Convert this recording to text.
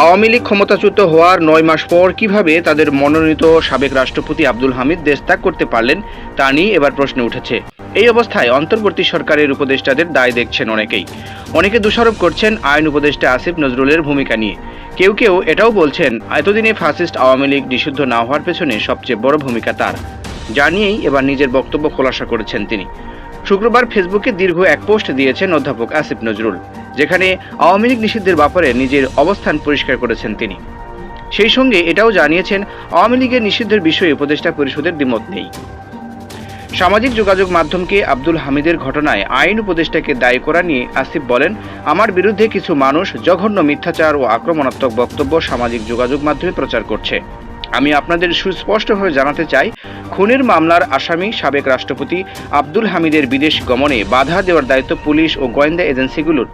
আওয়ামী লীগ ক্ষমতাচ্যুত হওয়ার ৯ মাস পর কিভাবে তাদের মনোনীত সাবেক রাষ্ট্রপতি আব্দুল হামিদ দেশ ত্যাগ করতে পারলেন তা নিয়ে এবার প্রশ্ন উঠেছে। এই অবস্থায় অন্তর্বর্তী সরকারের উপদেষ্টাদের দায় দেখছেন অনেকেই। অনেকে দোষারোপ করছেন আইন উপদেষ্টা আসিফ নজরুলের ভূমিকা নিয়ে। কেউ কেউ এটাও বলছেন এতদিনে ফ্যাসিস্ট আওয়ামী লীগ নিষিদ্ধ না হওয়ার পেছনে সবচেয়ে বড় ভূমিকা তার। যা নিয়েই এবার নিজের বক্তব্য খোলাসা করেছেন তিনি। শুক্রবার ফেসবুকে দীর্ঘ এক পোস্ট দিয়েছেন অধ্যাপক আসিফ নজরুল, যেখানে আওয়ামী লীগ নিষিদ্ধের ব্যাপারে নিজের অবস্থান পরিষ্কার করেছেন তিনি। সেই সঙ্গে এটাও জানিয়েছেন আওয়ামী লীগের নিষিদ্ধের বিষয়ে উপদেষ্টা পরিষদের দ্বিমত নেই। সামাজিক যোগাযোগ মাধ্যমকে আব্দুল হামিদের ঘটনায় আইন উপদেষ্টাকে দায়ী করা নিয়ে আসিফ বলেন, আমার বিরুদ্ধে কিছু মানুষ জঘন্য মিথ্যাচার ও আক্রমণাত্মক বক্তব্য সামাজিক যোগাযোগ মাধ্যমে প্রচার করছে। আমি আপনাদের সুস্পষ্টভাবে জানাতে চাই, খুনের মামলার আসামি সাবেক রাষ্ট্রপতি আব্দুল হামিদের বিদেশ গমনে বাধা দেওয়ার দায়িত্ব পুলিশ ও গোয়েন্দা এজেন্সিগুলোর।